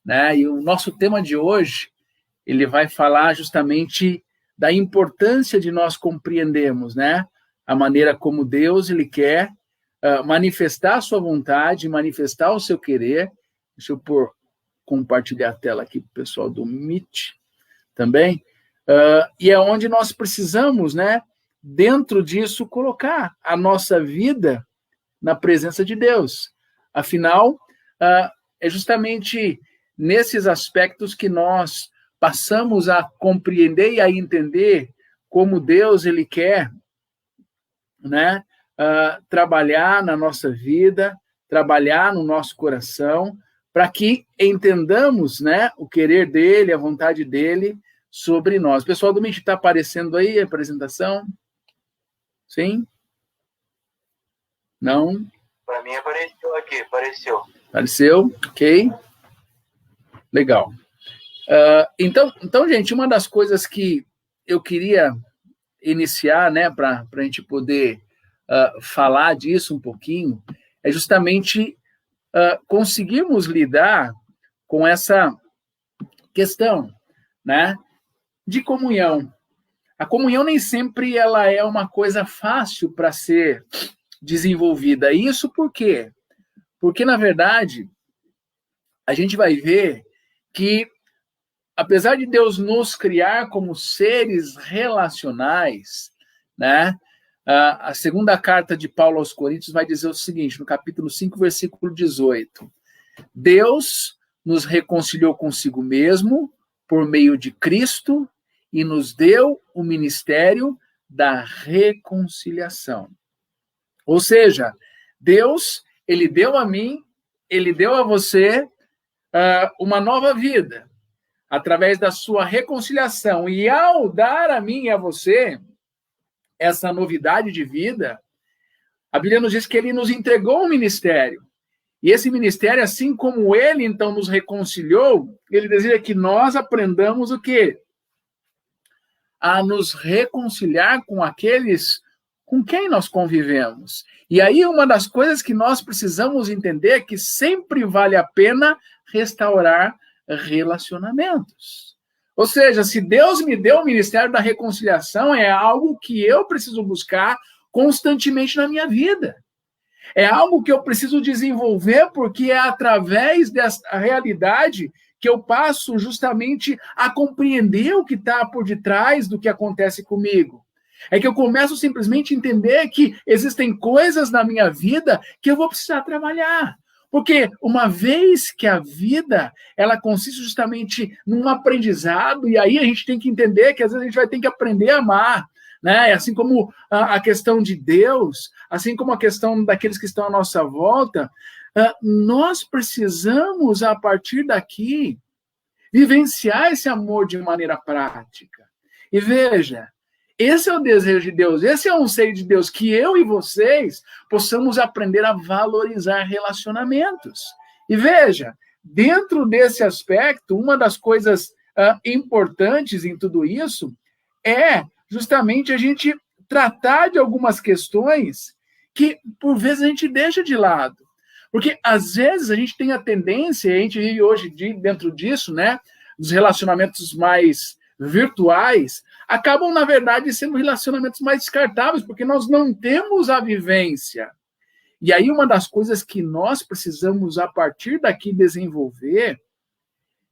né? E o nosso tema de hoje, ele vai falar justamente da importância de nós compreendermos, né? A maneira como Deus, ele quer manifestar a sua vontade, manifestar o seu querer. Deixa eu compartilhar a tela aqui para o pessoal do Meet também. E é onde nós precisamos, né, dentro disso, colocar a nossa vida na presença de Deus. Afinal, é justamente nesses aspectos que nós passamos a compreender e a entender como Deus, ele quer, né, trabalhar na nossa vida, trabalhar no nosso coração, para que entendamos, né, o querer dele, a vontade dele sobre nós. Pessoal do Meet, está aparecendo aí a apresentação? Sim? Não? Para mim apareceu aqui, apareceu. Apareceu, ok. Legal. Então, gente, uma das coisas que eu queria iniciar, né, para a gente poder falar disso um pouquinho, é justamente conseguirmos lidar com essa questão, né, de comunhão. A comunhão nem sempre ela é uma coisa fácil para ser desenvolvida. Isso por quê? Porque, na verdade, a gente vai ver que, apesar de Deus nos criar como seres relacionais, né, a segunda carta de Paulo aos Coríntios vai dizer o seguinte, no capítulo 5, versículo 18. Deus nos reconciliou consigo mesmo por meio de Cristo e nos deu o ministério da reconciliação. Ou seja, Deus, ele deu a mim, ele deu a você uma nova vida, através da sua reconciliação. E ao dar a mim e a você essa novidade de vida, a Bíblia nos diz que ele nos entregou um ministério. E esse ministério, assim como ele, então, nos reconciliou, ele deseja que nós aprendamos o quê? A nos reconciliar com aqueles com quem nós convivemos. E aí, uma das coisas que nós precisamos entender é que sempre vale a pena restaurar relacionamentos. Ou seja, se Deus me deu o ministério da reconciliação, é algo que eu preciso buscar constantemente na minha vida. É algo que eu preciso desenvolver, porque é através dessa realidade que eu passo justamente a compreender o que está por detrás do que acontece comigo. É que eu começo simplesmente a entender que existem coisas na minha vida que eu vou precisar trabalhar. Porque uma vez que a vida, ela consiste justamente num aprendizado, e aí a gente tem que entender que às vezes a gente vai ter que aprender a amar, né? Assim como a questão de Deus, assim como a questão daqueles que estão à nossa volta, nós precisamos, a partir daqui, vivenciar esse amor de maneira prática. E veja, esse é o desejo de Deus, esse é o anseio de Deus, que eu e vocês possamos aprender a valorizar relacionamentos. E veja, dentro desse aspecto, uma das coisas importantes em tudo isso é justamente a gente tratar de algumas questões que, por vezes, a gente deixa de lado. Porque, às vezes, a gente tem a tendência, a gente vive hoje dentro disso, né, dos relacionamentos mais virtuais, acabam, na verdade, sendo relacionamentos mais descartáveis, porque nós não temos a vivência. E aí, uma das coisas que nós precisamos, a partir daqui, desenvolver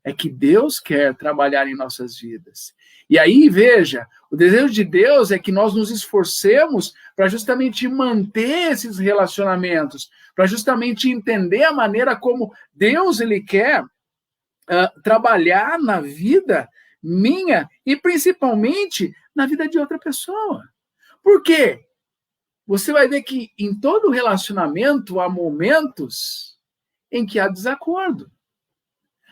é que Deus quer trabalhar em nossas vidas. E aí, veja, o desejo de Deus é que nós nos esforcemos para justamente manter esses relacionamentos, para justamente entender a maneira como Deus ele quer trabalhar na vida minha e principalmente na vida de outra pessoa. Por quê? Você vai ver que em todo relacionamento há momentos em que há desacordo.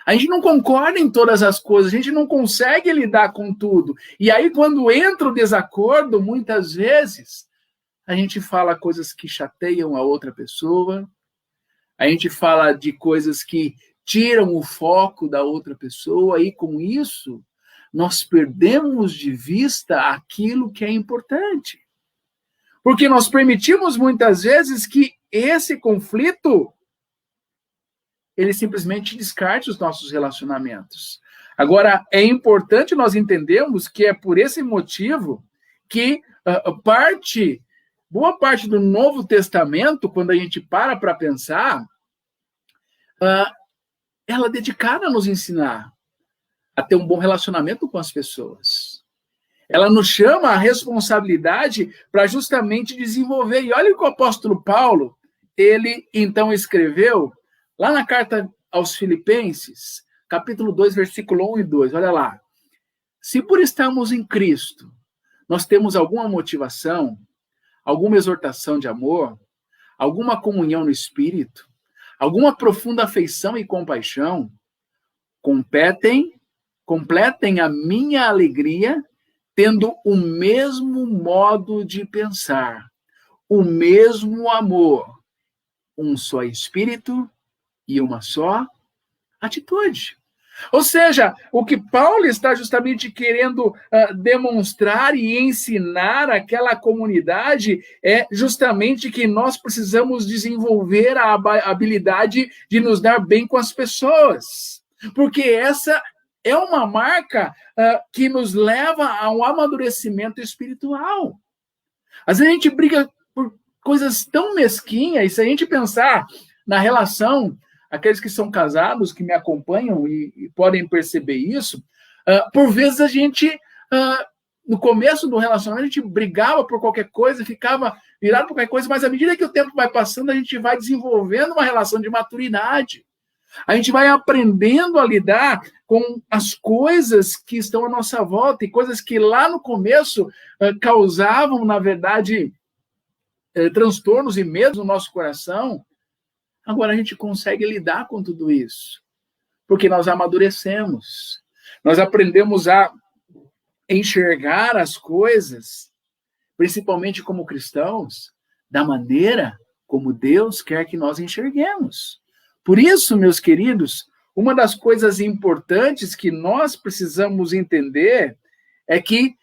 A gente não concorda em todas as coisas, a gente não consegue lidar com tudo. E aí, quando entra o desacordo, muitas vezes, a gente fala coisas que chateiam a outra pessoa, a gente fala de coisas que tiram o foco da outra pessoa, e com isso, nós perdemos de vista aquilo que é importante. Porque nós permitimos muitas vezes que esse conflito ele simplesmente descarte os nossos relacionamentos. Agora, é importante nós entendermos que é por esse motivo que boa parte do Novo Testamento, quando a gente para pensar, ela é dedicada a nos ensinar a ter um bom relacionamento com as pessoas. Ela nos chama a responsabilidade para justamente desenvolver. E olha o que o apóstolo Paulo, ele então escreveu lá na carta aos Filipenses, capítulo 2, versículo 1 e 2. Olha lá. Se por estarmos em Cristo, nós temos alguma motivação, alguma exortação de amor, alguma comunhão no Espírito, alguma profunda afeição e compaixão, completem a minha alegria, tendo o mesmo modo de pensar, o mesmo amor, um só Espírito e uma só atitude. Ou seja, o que Paulo está justamente querendo demonstrar e ensinar àquela comunidade é justamente que nós precisamos desenvolver a habilidade de nos dar bem com as pessoas. Porque essa é uma marca que nos leva a um amadurecimento espiritual. Às vezes a gente briga por coisas tão mesquinhas, e se a gente pensar na relação, aqueles que são casados, que me acompanham e podem perceber isso, por vezes a gente, no começo do relacionamento, a gente brigava por qualquer coisa, ficava virado por qualquer coisa, mas à medida que o tempo vai passando, a gente vai desenvolvendo uma relação de maturidade. A gente vai aprendendo a lidar com as coisas que estão à nossa volta, e coisas que lá no começo causavam, na verdade, transtornos e medos no nosso coração. Agora a gente consegue lidar com tudo isso, porque nós amadurecemos, nós aprendemos a enxergar as coisas, principalmente como cristãos, da maneira como Deus quer que nós enxerguemos. Por isso, meus queridos, uma das coisas importantes que nós precisamos entender é que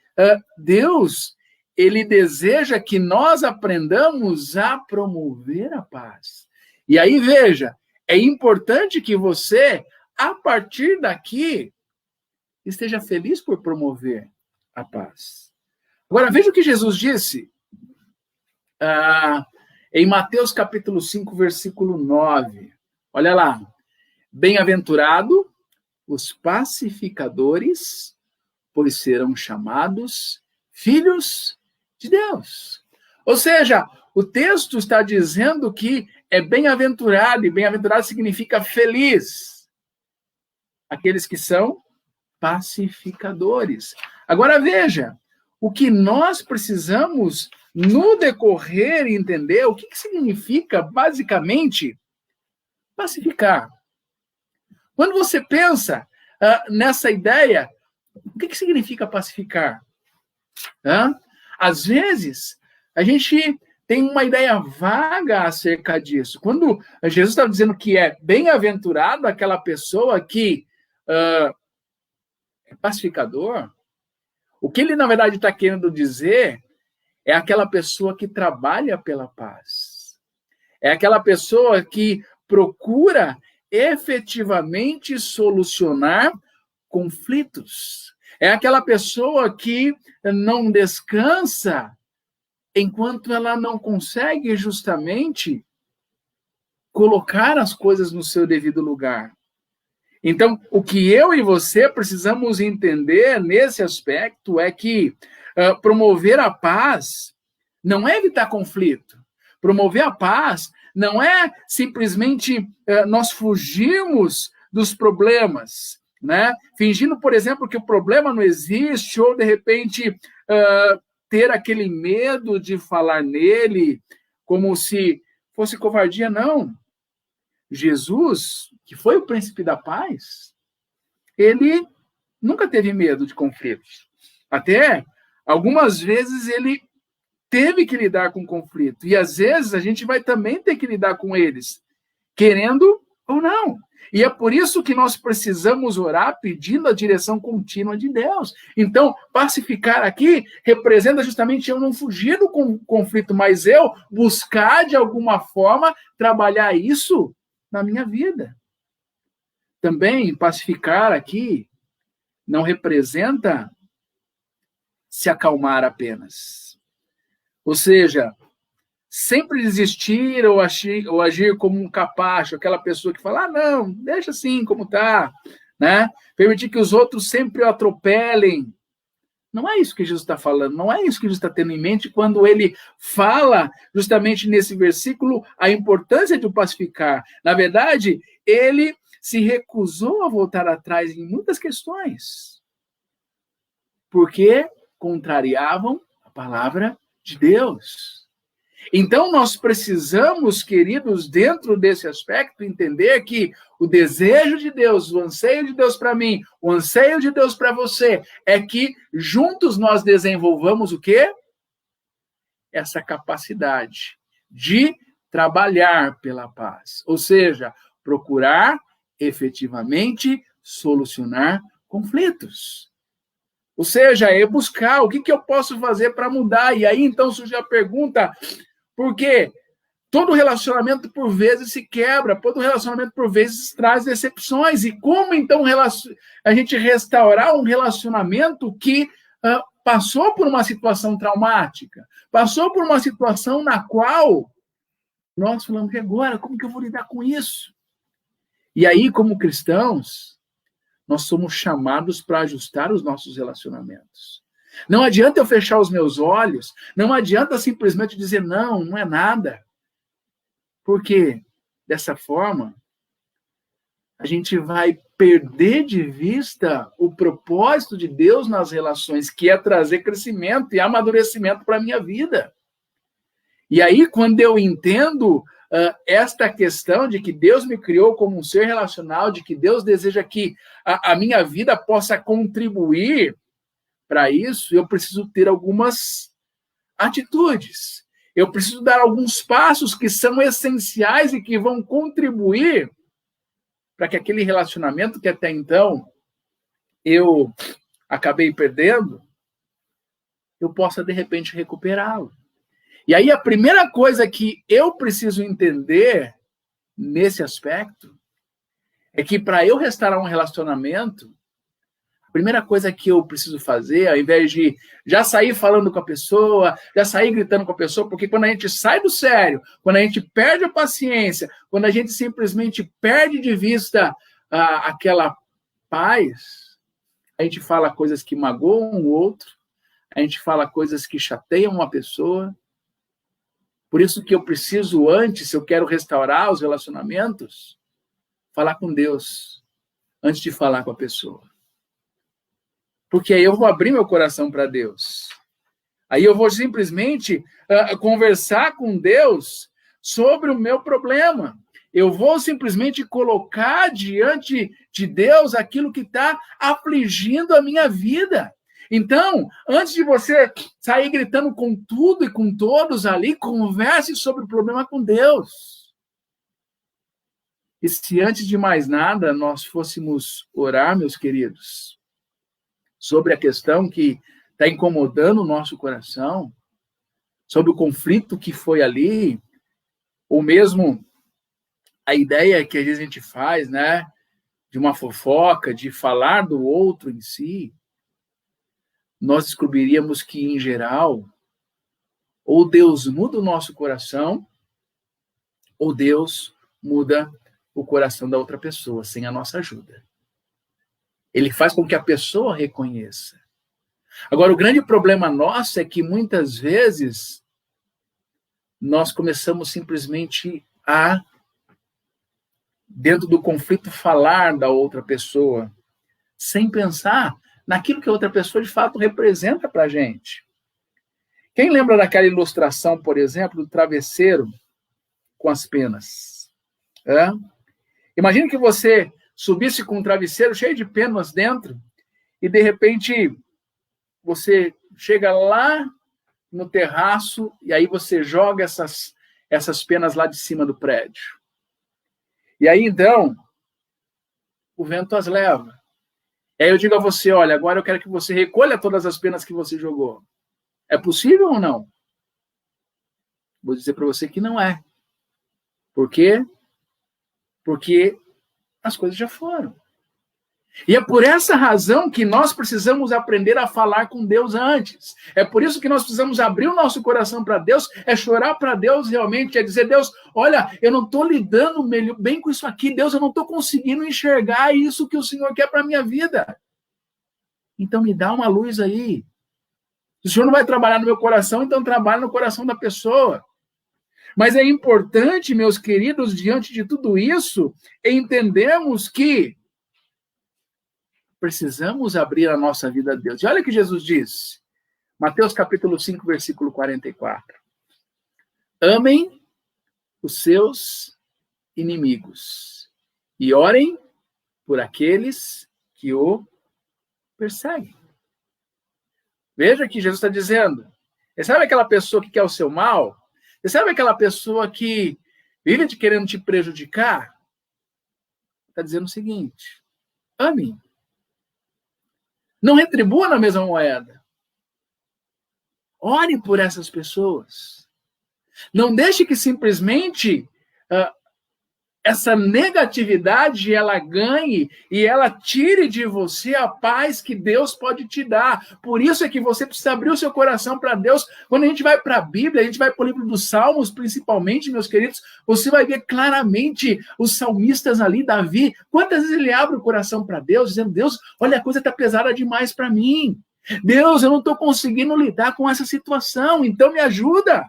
Deus, ele deseja que nós aprendamos a promover a paz. E aí, veja, é importante que você, a partir daqui, esteja feliz por promover a paz. Agora, veja o que Jesus disse em Mateus capítulo 5, versículo 9. Olha lá. Bem-aventurado os pacificadores, pois serão chamados filhos de Deus. Ou seja, o texto está dizendo que é bem-aventurado, e bem-aventurado significa feliz. Aqueles que são pacificadores. Agora veja, o que nós precisamos no decorrer entender, o que significa basicamente pacificar. Quando você pensa nessa ideia, o que significa pacificar? Às vezes, a gente tem uma ideia vaga acerca disso. Quando Jesus está dizendo que é bem-aventurado aquela pessoa que é pacificador, o que ele, na verdade, está querendo dizer é aquela pessoa que trabalha pela paz. É aquela pessoa que procura efetivamente solucionar conflitos. É aquela pessoa que não descansa enquanto ela não consegue justamente colocar as coisas no seu devido lugar. Então, o que eu e você precisamos entender nesse aspecto é que promover a paz não é evitar conflito. Promover a paz não é simplesmente nós fugirmos dos problemas, né? Fingindo, por exemplo, que o problema não existe, ou de repente ter aquele medo de falar nele, como se fosse covardia. Não. Jesus, que foi o príncipe da paz, ele nunca teve medo de conflitos. Até algumas vezes ele teve que lidar com conflito. E às vezes a gente vai também ter que lidar com eles, querendo ou não. E é por isso que nós precisamos orar pedindo a direção contínua de Deus. Então, pacificar aqui representa justamente eu não fugir do conflito, mas eu buscar de alguma forma trabalhar isso na minha vida. também pacificar aqui não representa se acalmar apenas. Ou seja, sempre desistir ou agir como um capacho, aquela pessoa que fala, não, deixa assim como está, né? Permitir que os outros sempre o atropelem. Não é isso que Jesus está falando, não é isso que Jesus está tendo em mente quando ele fala, justamente nesse versículo, a importância de o pacificar. Na verdade, ele se recusou a voltar atrás em muitas questões, porque contrariavam a palavra de Deus. Então, nós precisamos, queridos, dentro desse aspecto, entender que o desejo de Deus, o anseio de Deus para mim, o anseio de Deus para você, é que juntos nós desenvolvamos o quê? Essa capacidade de trabalhar pela paz. Ou seja, procurar efetivamente solucionar conflitos. Ou seja, é buscar o que eu posso fazer para mudar. E aí, então, surge a pergunta, por quê? Todo relacionamento, por vezes, se quebra, todo relacionamento, por vezes, traz decepções. E como, então, a gente restaurar um relacionamento que passou por uma situação traumática, passou por uma situação na qual nós falamos, e agora, como que eu vou lidar com isso? E aí, como cristãos, nós somos chamados para ajustar os nossos relacionamentos. Não adianta eu fechar os meus olhos, não adianta simplesmente dizer, não é nada. Porque, dessa forma, a gente vai perder de vista o propósito de Deus nas relações, que é trazer crescimento e amadurecimento para a minha vida. E aí, quando eu entendo esta questão de que Deus me criou como um ser relacional, de que Deus deseja que a minha vida possa contribuir para isso, eu preciso ter algumas atitudes. Eu preciso dar alguns passos que são essenciais e que vão contribuir para que aquele relacionamento que até então eu acabei perdendo, eu possa, de repente, recuperá-lo. E aí, a primeira coisa que eu preciso entender nesse aspecto é que, para eu restaurar um relacionamento, a primeira coisa que eu preciso fazer, ao invés de já sair falando com a pessoa, já sair gritando com a pessoa, porque quando a gente sai do sério, quando a gente perde a paciência, quando a gente simplesmente perde de vista aquela paz, a gente fala coisas que magoam o outro, a gente fala coisas que chateiam uma pessoa. Por isso que eu preciso antes, se eu quero restaurar os relacionamentos, falar com Deus antes de falar com a pessoa. Porque aí eu vou abrir meu coração para Deus. Aí eu vou simplesmente conversar com Deus sobre o meu problema. Eu vou simplesmente colocar diante de Deus aquilo que está afligindo a minha vida. Então, antes de você sair gritando com tudo e com todos ali, converse sobre o problema com Deus. E se antes de mais nada nós fôssemos orar, meus queridos, sobre a questão que está incomodando o nosso coração, sobre o conflito que foi ali, ou mesmo a ideia que às vezes a gente faz, né, de uma fofoca, de falar do outro em si, nós descobriríamos que, em geral, ou Deus muda o nosso coração, ou Deus muda o coração da outra pessoa, sem a nossa ajuda. Ele faz com que a pessoa reconheça. Agora, o grande problema nosso é que, muitas vezes, nós começamos simplesmente a, dentro do conflito, falar da outra pessoa, sem pensar naquilo que a outra pessoa, de fato, representa para a gente. Quem lembra daquela ilustração, por exemplo, do travesseiro com as penas? Imagine que você subisse com um travesseiro cheio de penas dentro e, de repente, você chega lá no terraço e aí você joga essas penas lá de cima do prédio. E aí, então, o vento as leva. E aí eu digo a você, olha, agora eu quero que você recolha todas as penas que você jogou. É possível ou não? Vou dizer para você que não é. Por quê? Porque as coisas já foram. E é por essa razão que nós precisamos aprender a falar com Deus antes. É por isso que nós precisamos abrir o nosso coração para Deus, é chorar para Deus realmente, é dizer, Deus, olha, eu não estou lidando bem com isso aqui, Deus, eu não estou conseguindo enxergar isso que o Senhor quer para a minha vida. Então me dá uma luz aí. Se o Senhor não vai trabalhar no meu coração, então trabalhe no coração da pessoa. Mas é importante, meus queridos, diante de tudo isso, entendermos que precisamos abrir a nossa vida a Deus. E olha o que Jesus diz, Mateus capítulo 5, versículo 44. Amem os seus inimigos e orem por aqueles que o perseguem. Veja que Jesus está dizendo, você sabe aquela pessoa que quer o seu mal? Você sabe aquela pessoa que vive te querendo te prejudicar? Está dizendo o seguinte, ame. Não retribua na mesma moeda. Ore por essas pessoas. Não deixe que simplesmente essa negatividade ela ganhe e ela tire de você a paz que Deus pode te dar. Por isso é que você precisa abrir o seu coração para Deus. Quando a gente vai para a Bíblia, a gente vai para o livro dos Salmos, principalmente, meus queridos, você vai ver claramente os salmistas ali, Davi, quantas vezes ele abre o coração para Deus, dizendo, Deus, olha, a coisa está pesada demais para mim. Deus, eu não estou conseguindo lidar com essa situação, então me ajuda.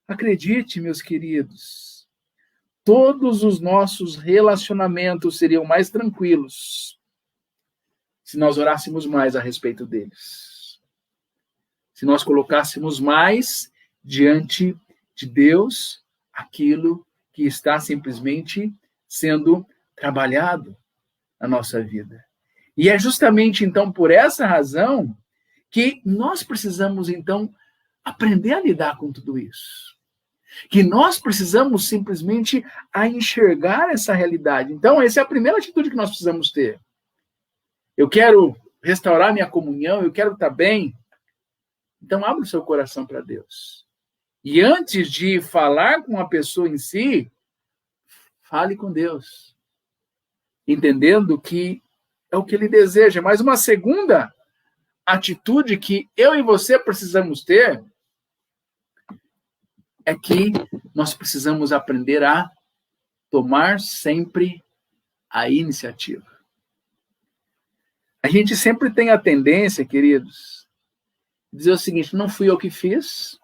Acredite, meus queridos, todos os nossos relacionamentos seriam mais tranquilos se nós orássemos mais a respeito deles. Se nós colocássemos mais diante de Deus aquilo que está simplesmente sendo trabalhado na nossa vida. E é justamente, então, por essa razão que nós precisamos, então, aprender a lidar com tudo isso. Que nós precisamos simplesmente a enxergar essa realidade. Então, essa é a primeira atitude que nós precisamos ter. Eu quero restaurar minha comunhão, eu quero estar bem. Então, abra o seu coração para Deus. E antes de falar com a pessoa em si, fale com Deus. Entendendo que é o que Ele deseja. Mas uma segunda atitude que eu e você precisamos ter é que nós precisamos aprender a tomar sempre a iniciativa. A gente sempre tem a tendência, queridos, de dizer o seguinte, não fui eu que fiz.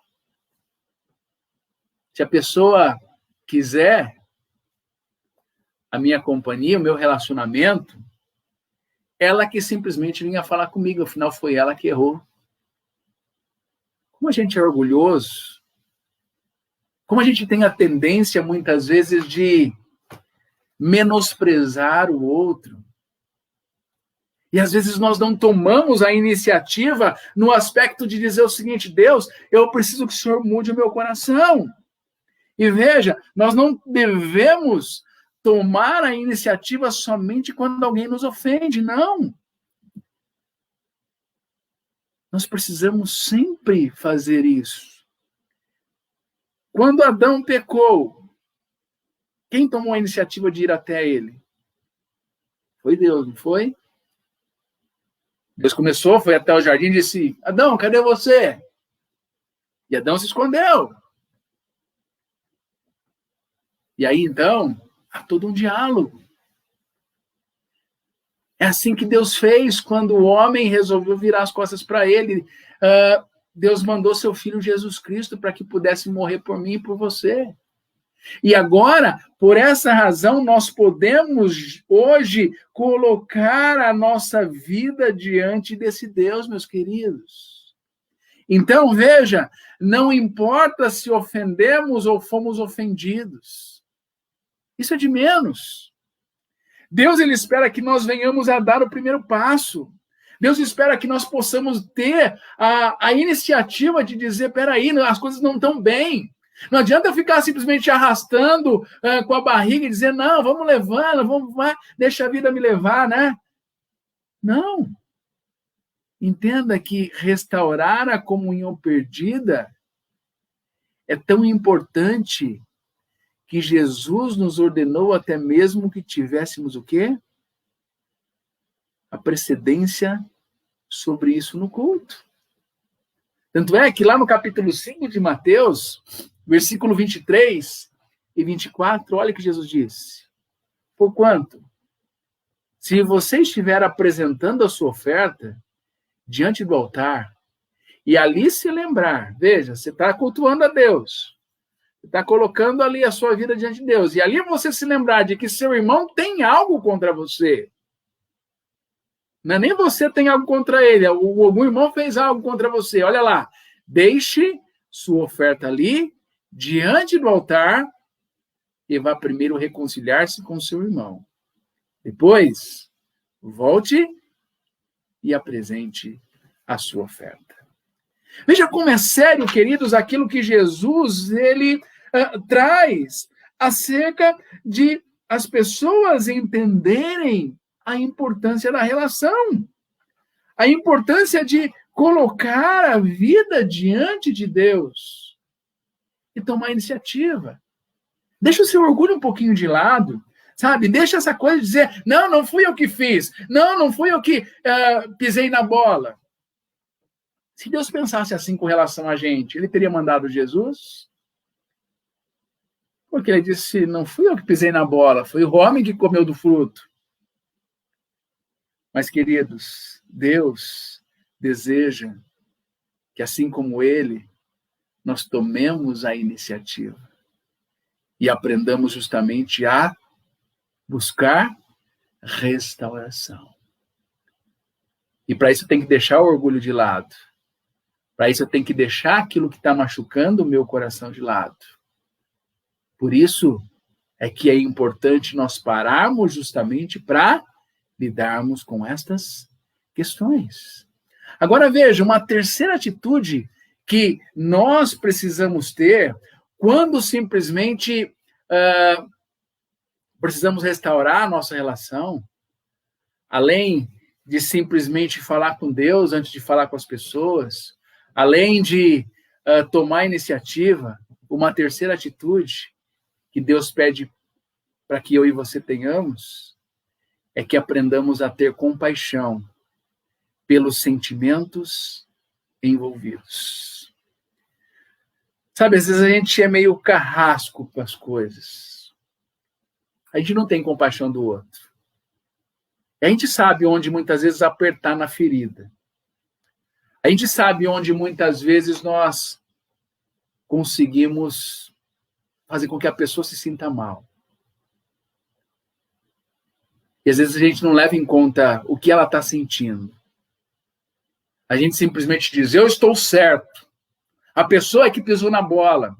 Se a pessoa quiser a minha companhia, o meu relacionamento, ela que simplesmente vinha falar comigo, afinal foi ela que errou. Como a gente é orgulhoso, como a gente tem a tendência, muitas vezes, de menosprezar o outro. E, às vezes, nós não tomamos a iniciativa no aspecto de dizer o seguinte, Deus, eu preciso que o Senhor mude o meu coração. E veja, nós não devemos tomar a iniciativa somente quando alguém nos ofende, não. Nós precisamos sempre fazer isso. Quando Adão pecou, quem tomou a iniciativa de ir até ele? Foi Deus, não foi? Deus começou, foi até o jardim e disse, Adão, cadê você? E Adão se escondeu. E aí, então, há todo um diálogo. É assim que Deus fez quando o homem resolveu virar as costas para ele. Deus mandou seu Filho Jesus Cristo para que pudesse morrer por mim e por você. E agora, por essa razão, nós podemos hoje colocar a nossa vida diante desse Deus, meus queridos. Então, veja, não importa se ofendemos ou fomos ofendidos. Isso é de menos. Deus, ele espera que nós venhamos a dar o primeiro passo. Deus espera que nós possamos ter a iniciativa de dizer, peraí, as coisas não estão bem. Não adianta ficar simplesmente arrastando com a barriga e dizer, não, vamos levando, deixa a vida me levar, né? Não. Entenda que restaurar a comunhão perdida é tão importante que Jesus nos ordenou até mesmo que tivéssemos o quê? A precedência sobre isso no culto. Tanto é que lá no capítulo 5 de Mateus, versículo 23 e 24, olha o que Jesus disse. Porquanto, se você estiver apresentando a sua oferta diante do altar, e ali se lembrar, veja, você está cultuando a Deus, você está colocando ali a sua vida diante de Deus, e ali você se lembrar de que seu irmão tem algo contra você. Não é nem você tem algo contra ele, o irmão fez algo contra você. Olha lá, deixe sua oferta ali, diante do altar, e vá primeiro reconciliar-se com seu irmão. Depois, volte e apresente a sua oferta. Veja como é sério, queridos, aquilo que Jesus ele traz acerca de as pessoas entenderem a importância da relação, a importância de colocar a vida diante de Deus e tomar iniciativa. Deixa o seu orgulho um pouquinho de lado, sabe? Deixa essa coisa de dizer, não fui eu que fiz, não fui eu que pisei na bola. Se Deus pensasse assim com relação a gente, ele teria mandado Jesus? Porque ele disse, não fui eu que pisei na bola, foi o homem que comeu do fruto. Mas, queridos, Deus deseja que, assim como ele, nós tomemos a iniciativa e aprendamos justamente a buscar restauração. E para isso eu tenho que deixar o orgulho de lado. Para isso eu tenho que deixar aquilo que está machucando o meu coração de lado. Por isso é que é importante nós pararmos justamente para lidarmos com estas questões. Agora veja, uma terceira atitude que nós precisamos ter quando simplesmente precisamos restaurar a nossa relação, além de simplesmente falar com Deus antes de falar com as pessoas, além de tomar iniciativa, uma terceira atitude que Deus pede para que eu e você tenhamos é que aprendamos a ter compaixão pelos sentimentos envolvidos. Sabe, às vezes a gente é meio carrasco com as coisas. A gente não tem compaixão do outro. A gente sabe onde muitas vezes apertar na ferida. A gente sabe onde muitas vezes nós conseguimos fazer com que a pessoa se sinta mal. E às vezes a gente não leva em conta o que ela está sentindo. A gente simplesmente diz, eu estou certo. A pessoa é que pisou na bola.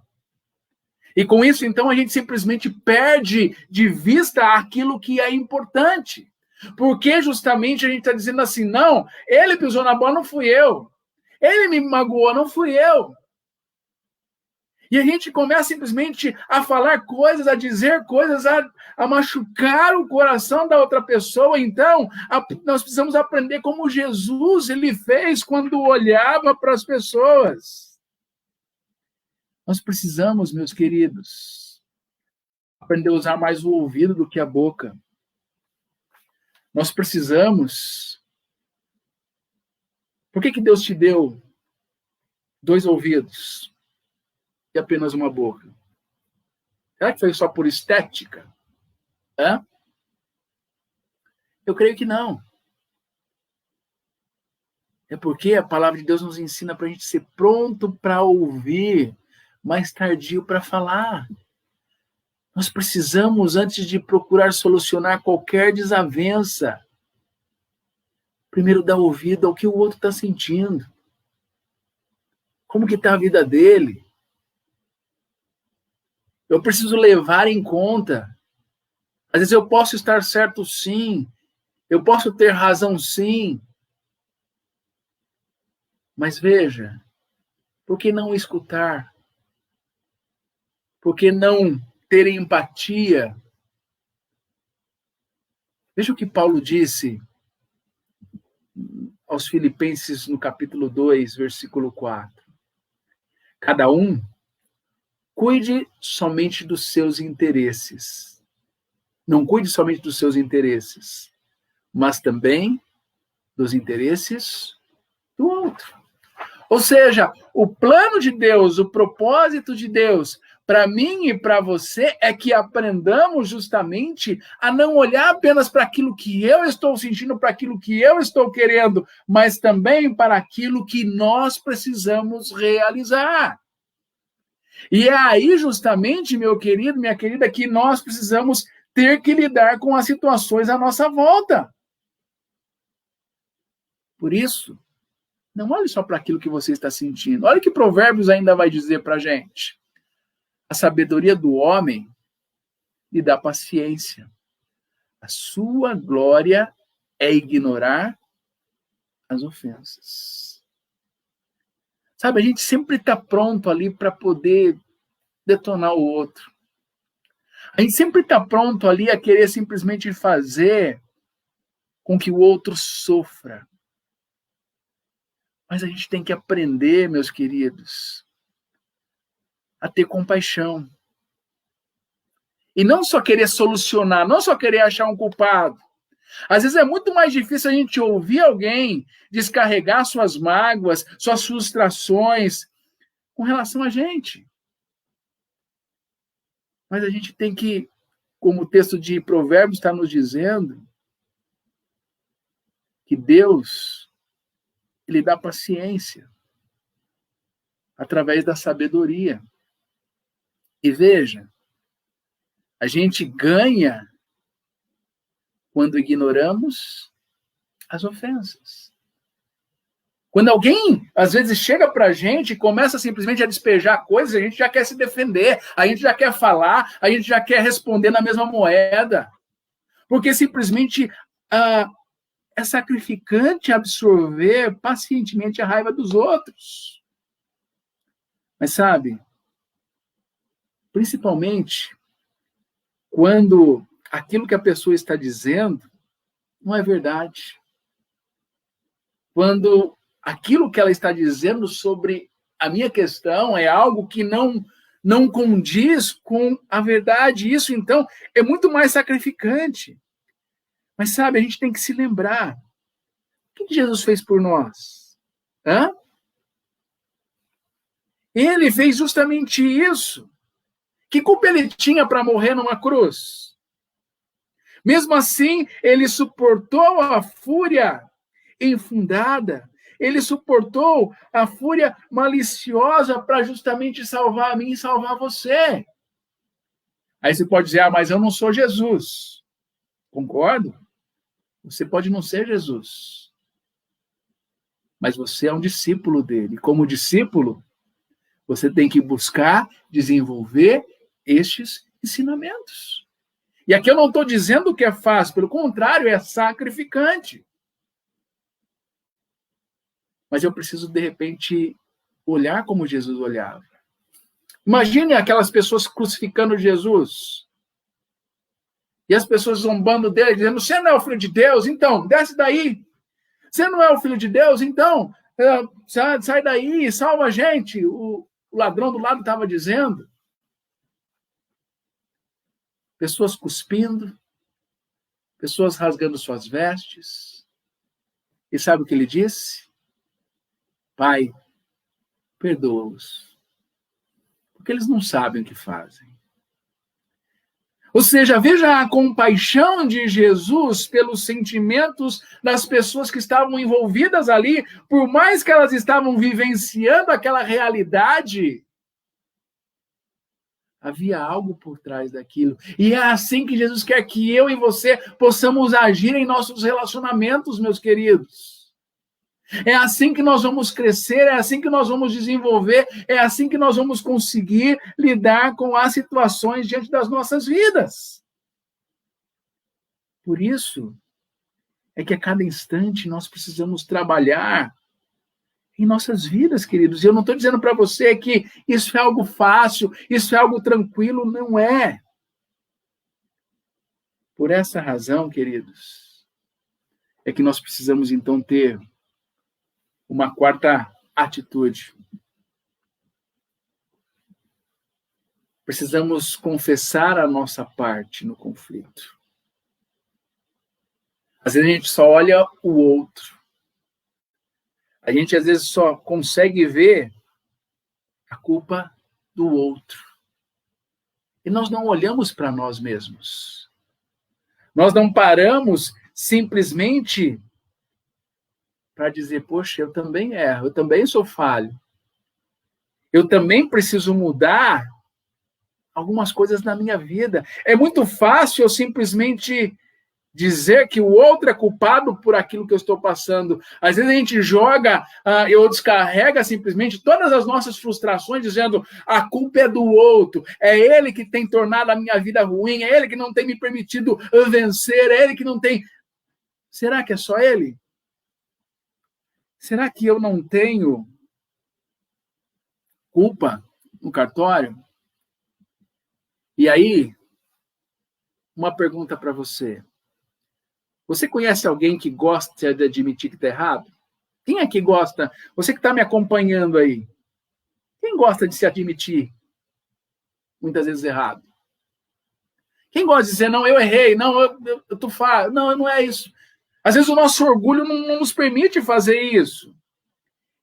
E com isso, então, a gente simplesmente perde de vista aquilo que é importante. Porque justamente a gente está dizendo assim, não, ele pisou na bola, não fui eu. Ele me magoou, não fui eu. E a gente começa simplesmente a falar coisas, a dizer coisas, a machucar o coração da outra pessoa. Então, nós precisamos aprender como Jesus ele fez quando olhava para as pessoas. Nós precisamos, meus queridos, aprender a usar mais o ouvido do que a boca. Nós precisamos. Por que Deus te deu 2 ouvidos e apenas uma boca? Será que foi só por estética? Eu creio que não. É porque a palavra de Deus nos ensina para a gente ser pronto para ouvir, mais tardio para falar. Nós precisamos, antes de procurar solucionar qualquer desavença, primeiro dar ouvido ao que o outro está sentindo. Como que está a vida dele? Eu preciso levar em conta. Às vezes eu posso estar certo sim, eu posso ter razão sim. Mas veja, por que não escutar? Por que não ter empatia? Veja o que Paulo disse aos Filipenses no capítulo 2, versículo 4. Cada um cuide somente dos seus interesses. Não cuide somente dos seus interesses, mas também dos interesses do outro. Ou seja, o plano de Deus, o propósito de Deus para mim e para você é que aprendamos justamente a não olhar apenas para aquilo que eu estou sentindo, para aquilo que eu estou querendo, mas também para aquilo que nós precisamos realizar. E é aí justamente, meu querido, minha querida, que nós precisamos ter que lidar com as situações à nossa volta. Por isso, não olhe só para aquilo que você está sentindo. Olha o que Provérbios ainda vai dizer para a gente. A sabedoria do homem lhe dá paciência. A sua glória é ignorar as ofensas. Sabe, a gente sempre está pronto ali para poder detonar o outro. A gente sempre está pronto ali a querer simplesmente fazer com que o outro sofra. Mas a gente tem que aprender, meus queridos, a ter compaixão. E não só querer solucionar, não só querer achar um culpado. Às vezes é muito mais difícil a gente ouvir alguém descarregar suas mágoas, suas frustrações com relação a gente. Mas a gente tem que, como o texto de Provérbios está nos dizendo, que Deus, Ele dá paciência através da sabedoria. E veja, a gente ganha quando ignoramos as ofensas. Quando alguém, às vezes, chega para a gente e começa simplesmente a despejar coisas, a gente já quer se defender, a gente já quer falar, a gente já quer responder na mesma moeda. Porque simplesmente é sacrificante absorver pacientemente a raiva dos outros. Mas sabe, principalmente quando aquilo que a pessoa está dizendo não é verdade. Quando aquilo que ela está dizendo sobre a minha questão é algo que não condiz com a verdade. Isso, então, é muito mais sacrificante. Mas, sabe, a gente tem que se lembrar. O que Jesus fez por nós? Ele fez justamente isso. Que culpa ele tinha para morrer numa cruz? Mesmo assim, ele suportou a fúria infundada. Ele suportou a fúria maliciosa para justamente salvar a mim e salvar você. Aí você pode dizer, mas eu não sou Jesus. Concordo? Você pode não ser Jesus. Mas você é um discípulo dele. Como discípulo, você tem que buscar desenvolver estes ensinamentos. E aqui eu não estou dizendo que é fácil, pelo contrário, é sacrificante. Mas eu preciso, de repente, olhar como Jesus olhava. Imagine aquelas pessoas crucificando Jesus. E as pessoas zombando dele, dizendo, você não é o filho de Deus? Então, desce daí. Você não é o filho de Deus? Então, sai daí e salva a gente. O ladrão do lado estava dizendo. Pessoas cuspindo, pessoas rasgando suas vestes. E sabe o que ele disse? Pai, perdoa-os, porque eles não sabem o que fazem. Ou seja, veja a compaixão de Jesus pelos sentimentos das pessoas que estavam envolvidas ali, por mais que elas estavam vivenciando aquela realidade, havia algo por trás daquilo. E é assim que Jesus quer que eu e você possamos agir em nossos relacionamentos, meus queridos. É assim que nós vamos crescer, é assim que nós vamos desenvolver, é assim que nós vamos conseguir lidar com as situações diante das nossas vidas. Por isso é que a cada instante nós precisamos trabalhar em nossas vidas, queridos. E eu não estou dizendo para você que isso é algo fácil, isso é algo tranquilo, não é. Por essa razão, queridos, é que nós precisamos então ter uma quarta atitude. precisamos confessar a nossa parte no conflito. Às vezes a gente só olha o outro. A gente às vezes só consegue ver a culpa do outro. E nós não olhamos para nós mesmos. Nós não paramos simplesmente para dizer, poxa, eu também erro, eu também sou falho. Eu também preciso mudar algumas coisas na minha vida. É muito fácil eu simplesmente dizer que o outro é culpado por aquilo que eu estou passando. Às vezes a gente joga, ou descarrega simplesmente todas as nossas frustrações, dizendo a culpa é do outro, é ele que tem tornado a minha vida ruim, é ele que não tem me permitido vencer, é ele que não tem... Será que é só ele? Será que eu não tenho culpa no cartório? E aí, uma pergunta para você. Você conhece alguém que gosta de admitir que está errado? Quem é que gosta? Você que está me acompanhando aí. Quem gosta de se admitir muitas vezes errado? Quem gosta de dizer, não, eu errei, não, eu tô falho. Não, não é isso. Às vezes o nosso orgulho não nos permite fazer isso.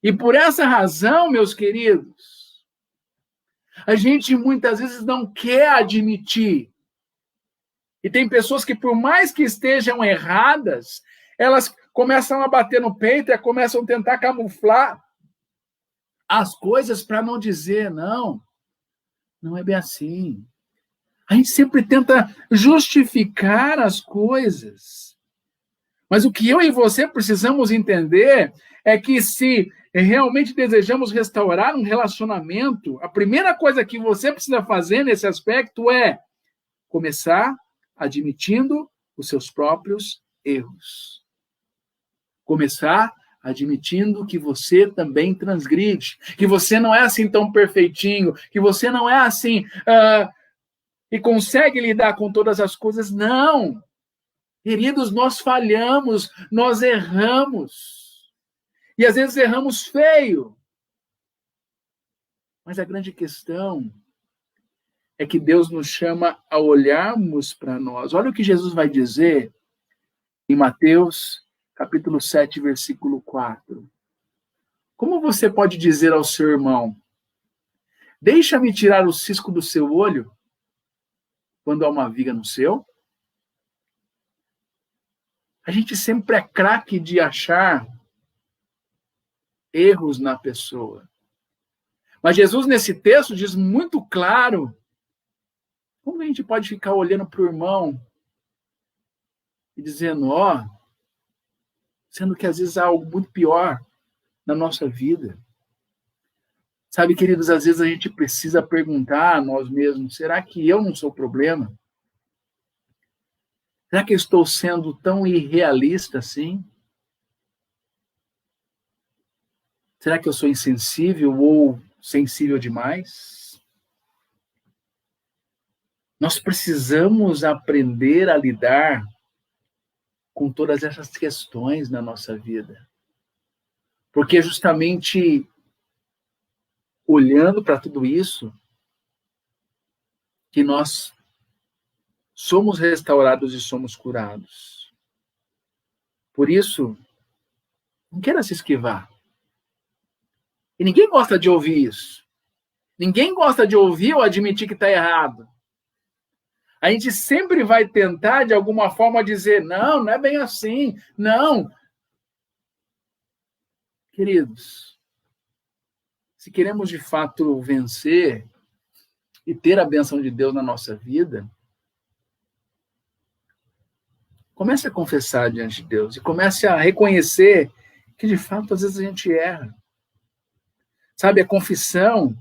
E por essa razão, meus queridos, a gente muitas vezes não quer admitir. E tem pessoas que, por mais que estejam erradas, elas começam a bater no peito e começam a tentar camuflar as coisas para não dizer, não é bem assim. A gente sempre tenta justificar as coisas. Mas o que eu e você precisamos entender é que se realmente desejamos restaurar um relacionamento, a primeira coisa que você precisa fazer nesse aspecto é começar admitindo os seus próprios erros. Começar admitindo que você também transgride, que você não é assim tão perfeitinho, que você não é assim e consegue lidar com todas as coisas. Não! Queridos, nós falhamos, nós erramos. E às vezes erramos feio. Mas a grande questão é que Deus nos chama a olharmos para nós. Olha o que Jesus vai dizer em Mateus, capítulo 7, versículo 4. Como você pode dizer ao seu irmão, deixa-me tirar o cisco do seu olho, quando há uma viga no seu? A gente sempre é craque de achar erros na pessoa. Mas Jesus, nesse texto, diz muito claro como a gente pode ficar olhando para o irmão e dizendo, sendo que às vezes há algo muito pior na nossa vida. Sabe, queridos, às vezes a gente precisa perguntar a nós mesmos, será que eu não sou o problema? Será que eu estou sendo tão irrealista assim? Será que eu sou insensível ou sensível demais? Nós precisamos aprender a lidar com todas essas questões na nossa vida. Porque justamente olhando para tudo isso, que nós somos restaurados e somos curados. Por isso, não queira se esquivar. E ninguém gosta de ouvir isso. Ninguém gosta de ouvir ou admitir que está errado. A gente sempre vai tentar, de alguma forma, dizer, não é bem assim, não. Queridos, se queremos de fato vencer e ter a bênção de Deus na nossa vida, comece a confessar diante de Deus e comece a reconhecer que, de fato, às vezes a gente erra. Sabe, a confissão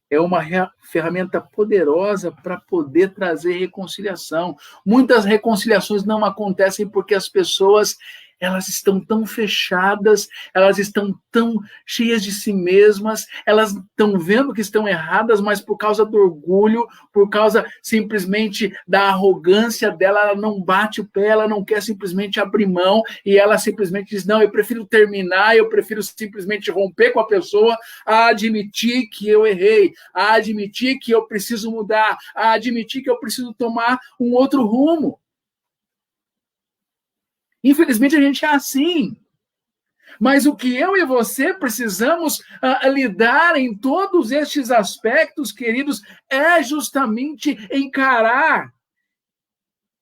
é uma ferramenta poderosa para poder trazer reconciliação. Muitas reconciliações não acontecem porque as pessoas elas estão tão fechadas, elas estão tão cheias de si mesmas, elas estão vendo que estão erradas, mas por causa do orgulho, por causa simplesmente da arrogância dela, ela não bate o pé, ela não quer simplesmente abrir mão, e ela simplesmente diz, não, eu prefiro terminar, eu prefiro simplesmente romper com a pessoa, a admitir que eu errei, a admitir que eu preciso mudar, a admitir que eu preciso tomar um outro rumo. Infelizmente, a gente é assim. Mas o que eu e você precisamos lidar em todos estes aspectos, queridos, é justamente encarar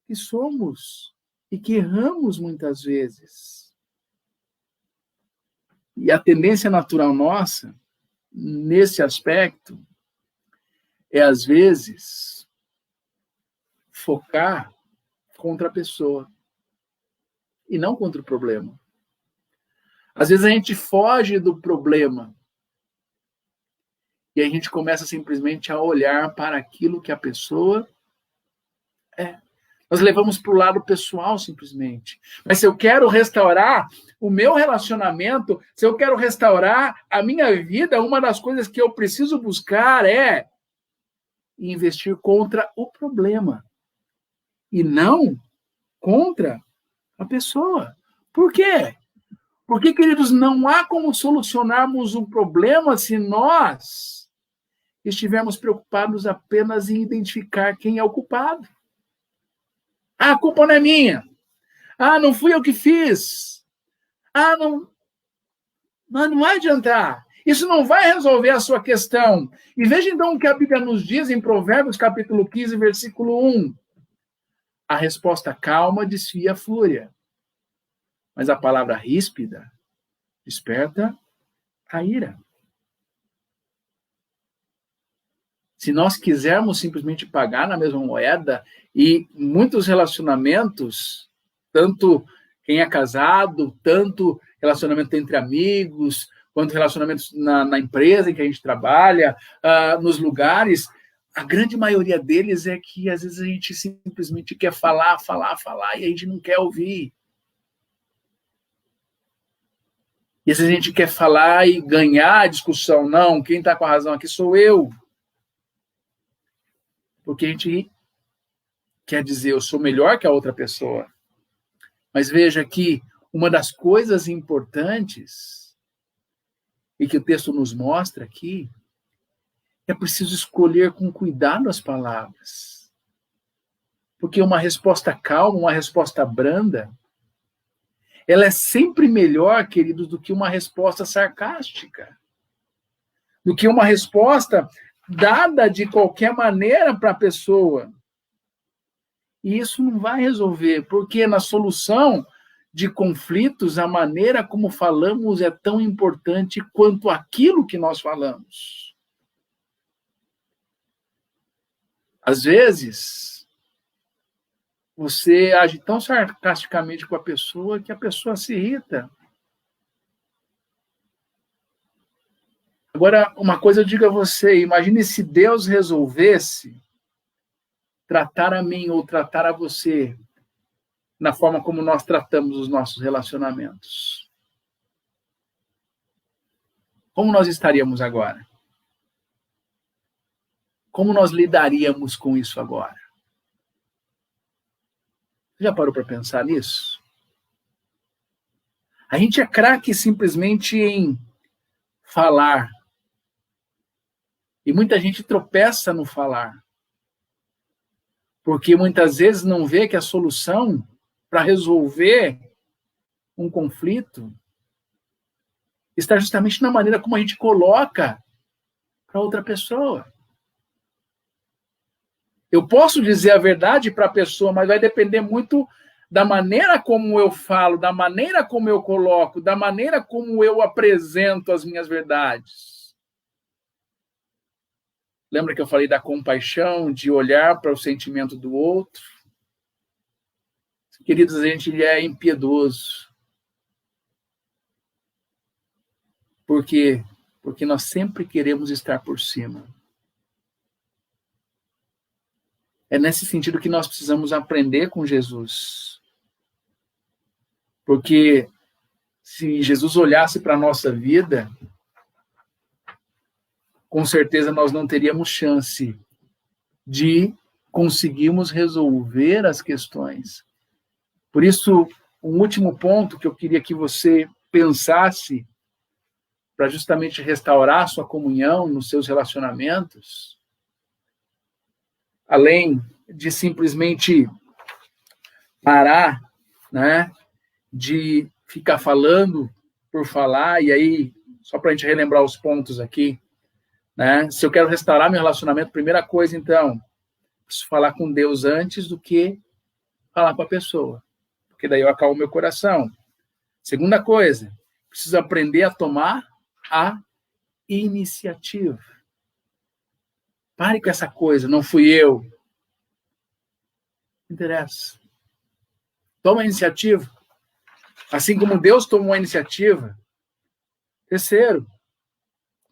que somos e que erramos muitas vezes. E a tendência natural nossa, nesse aspecto, é, às vezes, focar contra a pessoa e não contra o problema. Às vezes a gente foge do problema e a gente começa simplesmente a olhar para aquilo que a pessoa é. Nós levamos para o lado pessoal simplesmente. Mas se eu quero restaurar o meu relacionamento, se eu quero restaurar a minha vida, uma das coisas que eu preciso buscar é investir contra o problema e não contra a pessoa. Por quê? Porque, queridos, não há como solucionarmos um problema se nós estivermos preocupados apenas em identificar quem é o culpado. Ah, a culpa não é minha. Ah, não fui eu que fiz. Ah, não vai adiantar. Isso não vai resolver a sua questão. E veja então o que a Bíblia nos diz em Provérbios, capítulo 15, versículo 1. A resposta calma desfia a fúria, mas a palavra ríspida desperta a ira. Se nós quisermos simplesmente pagar na mesma moeda, e muitos relacionamentos, tanto quem é casado, tanto relacionamento entre amigos, quanto relacionamentos na empresa em que a gente trabalha, nos lugares, a grande maioria deles é que às vezes a gente simplesmente quer falar, e a gente não quer ouvir. E às vezes a gente quer falar e ganhar a discussão. Não, quem está com a razão aqui sou eu. Porque a gente quer dizer, eu sou melhor que a outra pessoa. Mas veja que uma das coisas importantes e que o texto nos mostra aqui é preciso escolher com cuidado as palavras. Porque uma resposta calma, uma resposta branda, ela é sempre melhor, queridos, do que uma resposta sarcástica. Do que uma resposta dada de qualquer maneira para a pessoa. E isso não vai resolver, porque na solução de conflitos, a maneira como falamos é tão importante quanto aquilo que nós falamos. Às vezes, você age tão sarcasticamente com a pessoa que a pessoa se irrita. Agora, uma coisa eu digo a você, imagine se Deus resolvesse tratar a mim ou tratar a você na forma como nós tratamos os nossos relacionamentos. Como nós estaríamos agora? Como nós lidaríamos com isso agora? Já parou para pensar nisso? A gente é craque simplesmente em falar. E muita gente tropeça no falar. Porque muitas vezes não vê que a solução para resolver um conflito está justamente na maneira como a gente coloca para outra pessoa. Eu posso dizer a verdade para a pessoa, mas vai depender muito da maneira como eu falo, da maneira como eu coloco, da maneira como eu apresento as minhas verdades. Lembra que eu falei da compaixão, de olhar para o sentimento do outro? Queridos, a gente é impiedoso. Por quê? Porque nós sempre queremos estar por cima. É nesse sentido que nós precisamos aprender com Jesus. Porque se Jesus olhasse para a nossa vida, com certeza nós não teríamos chance de conseguirmos resolver as questões. Por isso, um último ponto que eu queria que você pensasse para justamente restaurar a sua comunhão nos seus relacionamentos, além de simplesmente parar, né, de ficar falando por falar, e aí, só para a gente relembrar os pontos aqui, né, se eu quero restaurar meu relacionamento, primeira coisa, então, preciso falar com Deus antes do que falar com a pessoa, porque daí eu acalmo meu coração. Segunda coisa, preciso aprender a tomar a iniciativa. Pare com essa coisa, não fui eu. Não interessa. Toma a iniciativa. Assim como Deus tomou a iniciativa. Terceiro,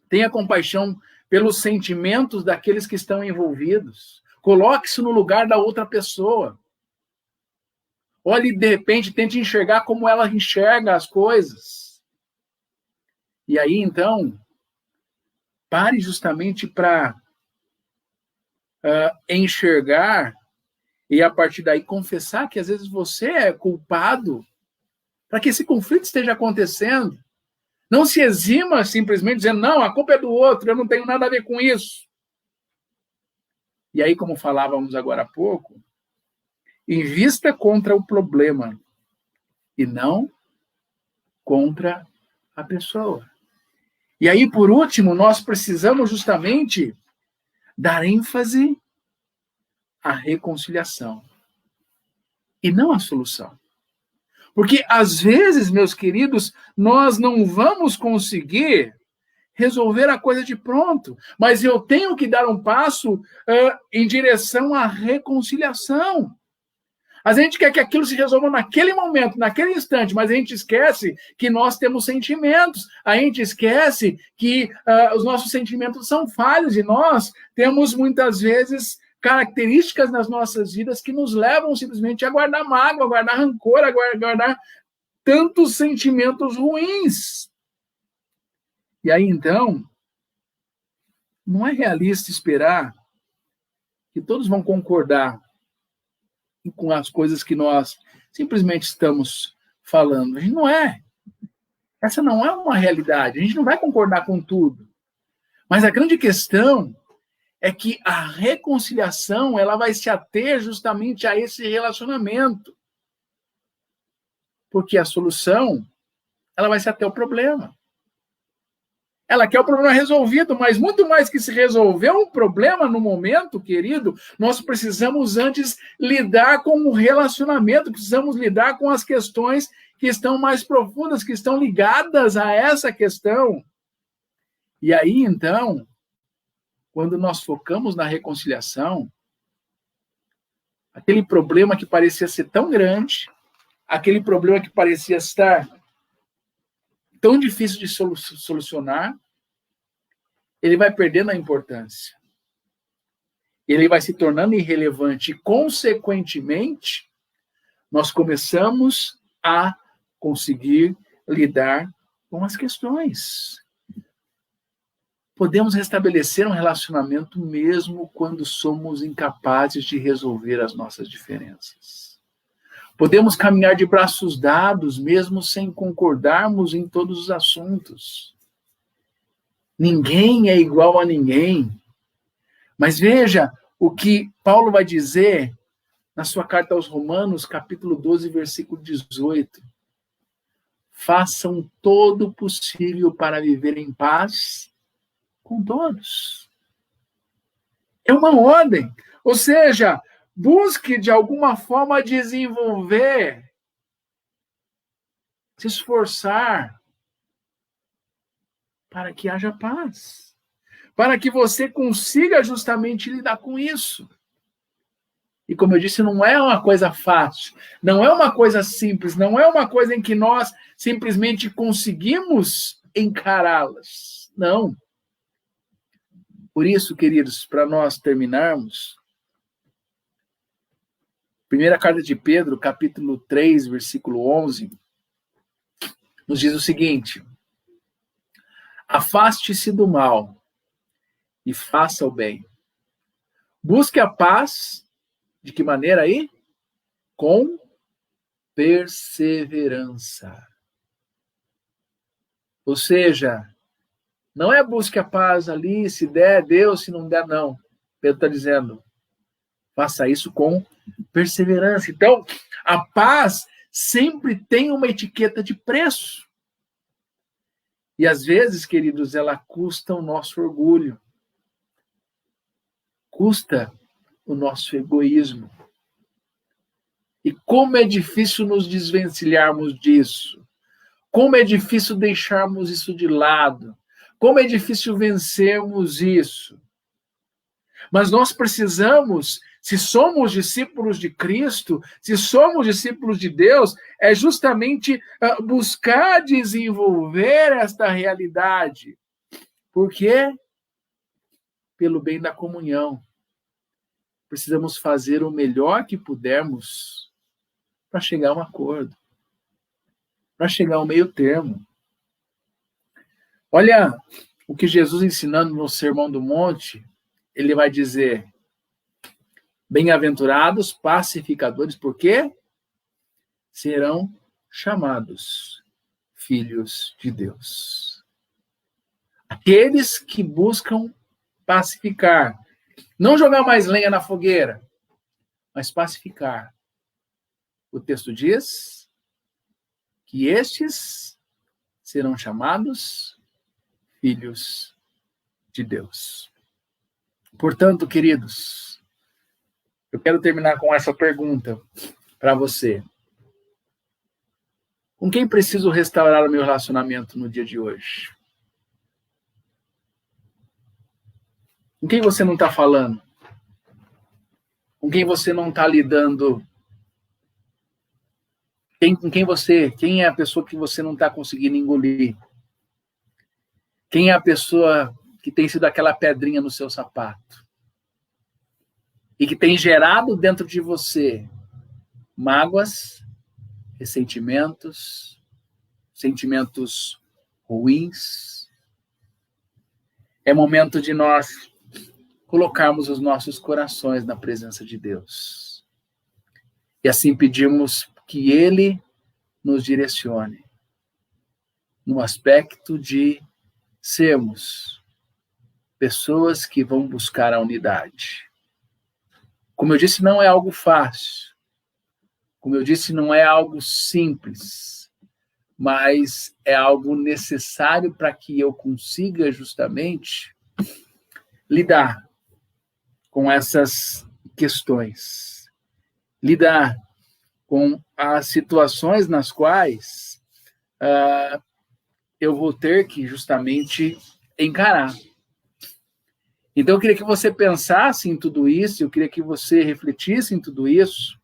tenha compaixão pelos sentimentos daqueles que estão envolvidos. Coloque-se no lugar da outra pessoa. Olhe, de repente, tente enxergar como ela enxerga as coisas. E aí, então, pare justamente para enxergar e, a partir daí, confessar que, às vezes, você é culpado para que esse conflito esteja acontecendo. Não se exima simplesmente dizendo, não, a culpa é do outro, eu não tenho nada a ver com isso. E aí, como falávamos agora há pouco, invista contra o problema e não contra a pessoa. E aí, por último, nós precisamos justamente dar ênfase à reconciliação e não à solução. Porque, às vezes, meus queridos, nós não vamos conseguir resolver a coisa de pronto, mas eu tenho que dar um passo em direção à reconciliação. A gente quer que aquilo se resolva naquele momento, naquele instante, mas a gente esquece que nós temos sentimentos, a gente esquece que os nossos sentimentos são falhos e nós temos muitas vezes características nas nossas vidas que nos levam simplesmente a guardar mágoa, a guardar rancor, a guardar tantos sentimentos ruins. E aí, então, não é realista esperar que todos vão concordar com as coisas que nós simplesmente estamos falando. A gente não é. Essa não é uma realidade. A gente não vai concordar com tudo. Mas a grande questão é que a reconciliação ela vai se ater justamente a esse relacionamento. Porque a solução ela vai se ater ao problema. Ela quer o problema resolvido, mas muito mais que se resolver um problema no momento, querido, nós precisamos antes lidar com o relacionamento, precisamos lidar com as questões que estão mais profundas, que estão ligadas a essa questão. E aí, então, quando nós focamos na reconciliação, aquele problema que parecia ser tão grande, aquele problema que parecia estar tão difícil de solucionar, ele vai perdendo a importância. Ele vai se tornando irrelevante e, consequentemente, nós começamos a conseguir lidar com as questões. Podemos restabelecer um relacionamento mesmo quando somos incapazes de resolver as nossas diferenças. Podemos caminhar de braços dados, mesmo sem concordarmos em todos os assuntos. Ninguém é igual a ninguém. Mas veja o que Paulo vai dizer na sua carta aos Romanos, capítulo 12, versículo 18. Façam todo o possível para viver em paz com todos. É uma ordem. Ou seja, busque de alguma forma desenvolver, se esforçar para que haja paz, para que você consiga justamente lidar com isso. E como eu disse, não é uma coisa fácil, não é uma coisa simples, não é uma coisa em que nós simplesmente conseguimos encará-las. Não. Por isso, queridos, para nós terminarmos, primeira carta de Pedro, capítulo 3, versículo 11, nos diz o seguinte: afaste-se do mal e faça o bem. Busque a paz, de que maneira aí? Com perseverança. Ou seja, não é busque a paz ali, se der, Deus, se não der, não. Pedro está dizendo, faça isso com perseverança. Então, a paz sempre tem uma etiqueta de preço. E às vezes, queridos, ela custa o nosso orgulho. Custa o nosso egoísmo. E como é difícil nos desvencilharmos disso. Como é difícil deixarmos isso de lado. Como é difícil vencermos isso. Mas nós precisamos, se somos discípulos de Cristo, se somos discípulos de Deus, é justamente buscar desenvolver esta realidade. Por quê? Pelo bem da comunhão. Precisamos fazer o melhor que pudermos para chegar a um acordo, para chegar ao meio termo. Olha o que Jesus ensinando no Sermão do Monte, ele vai dizer, bem-aventurados pacificadores, porque serão chamados filhos de Deus. Aqueles que buscam pacificar, não jogar mais lenha na fogueira, mas pacificar. O texto diz que estes serão chamados filhos de Deus. Portanto, queridos, eu quero terminar com essa pergunta para você. Com quem preciso restaurar o meu relacionamento no dia de hoje? Com quem você não está falando? Com quem você não está lidando? Quem é a pessoa que você não está conseguindo engolir? Quem é a pessoa que tem sido aquela pedrinha no seu sapato? E que tem gerado dentro de você mágoas, ressentimentos, sentimentos ruins? É momento de nós colocarmos os nossos corações na presença de Deus. E assim pedimos que Ele nos direcione no aspecto de sermos pessoas que vão buscar a unidade. Como eu disse, não é algo fácil. Como eu disse, não é algo simples, mas é algo necessário para que eu consiga justamente lidar com essas questões. Lidar com as situações nas quais eu vou ter que justamente encarar. Então, eu queria que você pensasse em tudo isso, eu queria que você refletisse em tudo isso,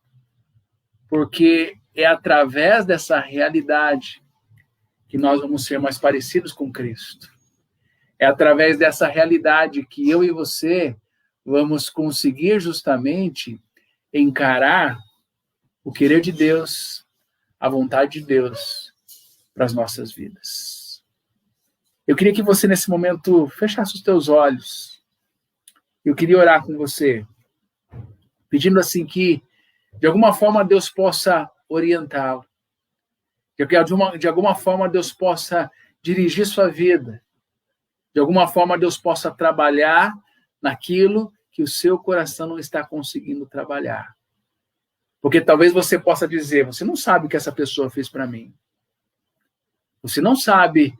porque é através dessa realidade que nós vamos ser mais parecidos com Cristo. É através dessa realidade que eu e você vamos conseguir justamente encarar o querer de Deus, a vontade de Deus para as nossas vidas. Eu queria que você, nesse momento, fechasse os teus olhos. Eu queria orar com você, pedindo assim que, de alguma forma, Deus possa orientá-lo. De alguma forma, Deus possa dirigir sua vida. De alguma forma, Deus possa trabalhar naquilo que o seu coração não está conseguindo trabalhar. Porque talvez você possa dizer, você não sabe o que essa pessoa fez para mim. Você não sabe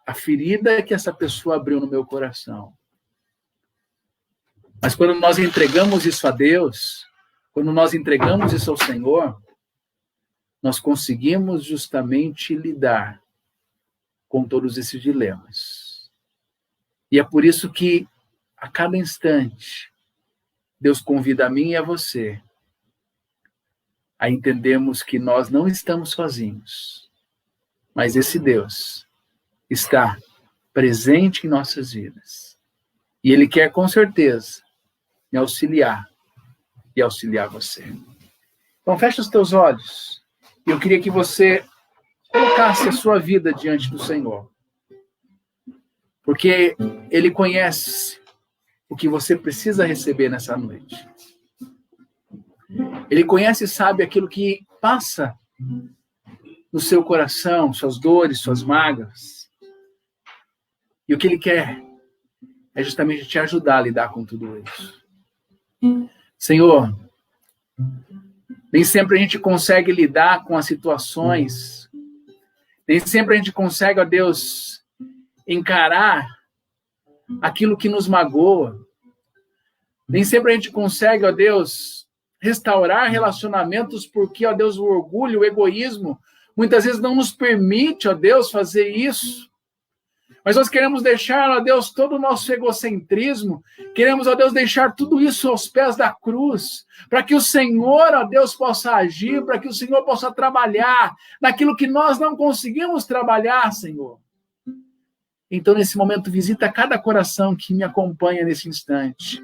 a ferida que essa pessoa abriu no meu coração. Mas quando nós entregamos isso a Deus, quando nós entregamos isso ao Senhor, nós conseguimos justamente lidar com todos esses dilemas. E é por isso que, a cada instante, Deus convida a mim e a você a entendermos que nós não estamos sozinhos, mas esse Deus está presente em nossas vidas. E Ele quer, com certeza, me auxiliar e auxiliar você. Então, fecha os teus olhos. Eu queria que você colocasse a sua vida diante do Senhor. Porque Ele conhece o que você precisa receber nessa noite. Ele conhece e sabe aquilo que passa no seu coração, suas dores, suas mágoas. E o que Ele quer é justamente te ajudar a lidar com tudo isso. Senhor, nem sempre a gente consegue lidar com as situações, nem sempre a gente consegue, ó Deus, encarar aquilo que nos magoa. Nem sempre a gente consegue, ó Deus, restaurar relacionamentos, porque, ó Deus, o orgulho, o egoísmo, muitas vezes não nos permite, ó Deus, fazer isso. Mas nós queremos deixar, ó Deus, todo o nosso egocentrismo, queremos, ó Deus, deixar tudo isso aos pés da cruz, para que o Senhor, ó Deus, possa agir, para que o Senhor possa trabalhar naquilo que nós não conseguimos trabalhar, Senhor. Então, nesse momento, visita cada coração que me acompanha nesse instante.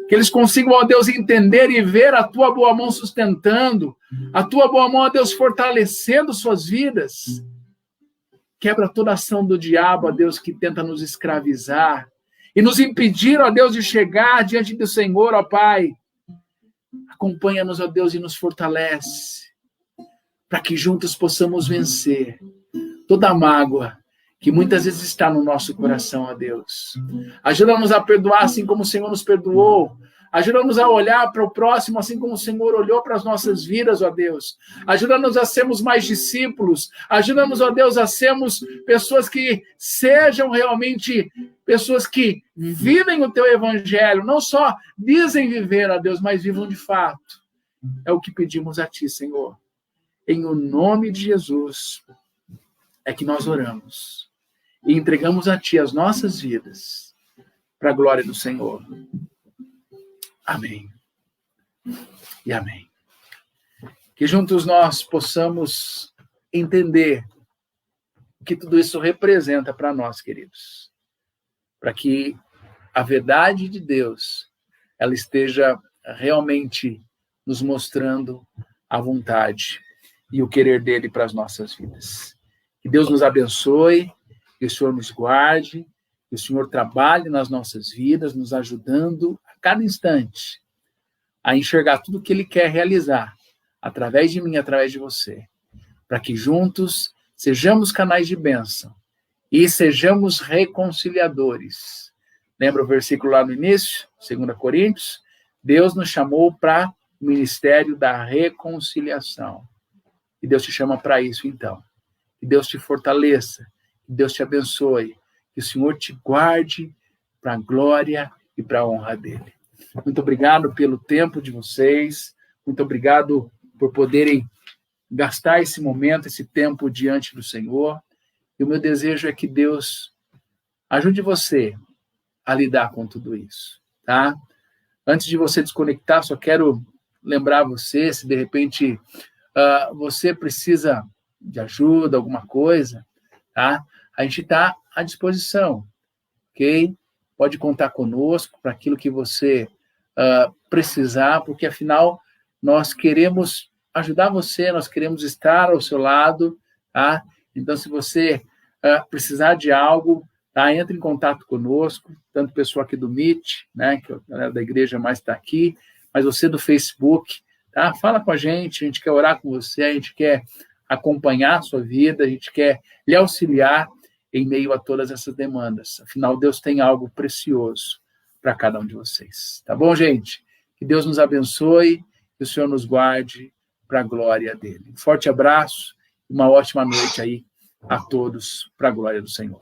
Que eles consigam, ó Deus, entender e ver a Tua boa mão sustentando, a Tua boa mão, ó Deus, fortalecendo suas vidas. Quebra toda ação do diabo, ó Deus, que tenta nos escravizar e nos impedir, ó Deus, de chegar diante do Senhor, ó Pai. Acompanha-nos, ó Deus, e nos fortalece, para que juntos possamos vencer toda a mágoa que muitas vezes está no nosso coração, ó Deus. Ajuda-nos a perdoar assim como o Senhor nos perdoou. Ajuda-nos a olhar para o próximo assim como o Senhor olhou para as nossas vidas, ó Deus. Ajuda-nos a sermos mais discípulos. Ajuda-nos, ó Deus, a sermos pessoas que sejam realmente pessoas que vivem o Teu Evangelho. Não só dizem viver, ó Deus, mas vivam de fato. É o que pedimos a Ti, Senhor. Em o nome de Jesus é que nós oramos. E entregamos a Ti as nossas vidas, para a glória do Senhor. Amém. E amém. Que juntos nós possamos entender o que tudo isso representa para nós, queridos. Para que a verdade de Deus, ela esteja realmente nos mostrando a vontade e o querer dele para as nossas vidas. Que Deus nos abençoe, que o Senhor nos guarde, que o Senhor trabalhe nas nossas vidas, nos ajudando a cada instante a enxergar tudo o que Ele quer realizar, através de mim, através de você, para que juntos sejamos canais de bênção e sejamos reconciliadores. Lembra o versículo lá no início, 2 Coríntios? Deus nos chamou para o ministério da reconciliação. E Deus te chama para isso, então. Que Deus te fortaleça, que Deus te abençoe, que o Senhor te guarde para a glória e para a honra dele. Muito obrigado pelo tempo de vocês, muito obrigado por poderem gastar esse momento, esse tempo diante do Senhor. E o meu desejo é que Deus ajude você a lidar com tudo isso, tá? Antes de você desconectar, só quero lembrar você, se de repente você precisa de ajuda, alguma coisa, tá? A gente está à disposição, ok? Pode contar conosco para aquilo que você precisar, porque afinal nós queremos ajudar você, nós queremos estar ao seu lado, tá? Então, se você precisar de algo, tá? Entre em contato conosco, tanto o pessoal aqui do Meet, né, que a galera da igreja mais está aqui, mas você do Facebook, tá? Fala com a gente quer orar com você, a gente quer acompanhar a sua vida, a gente quer lhe auxiliar em meio a todas essas demandas. Afinal, Deus tem algo precioso para cada um de vocês. Tá bom, gente? Que Deus nos abençoe, que o Senhor nos guarde para a glória dele. Um forte abraço e uma ótima noite aí a todos para a glória do Senhor.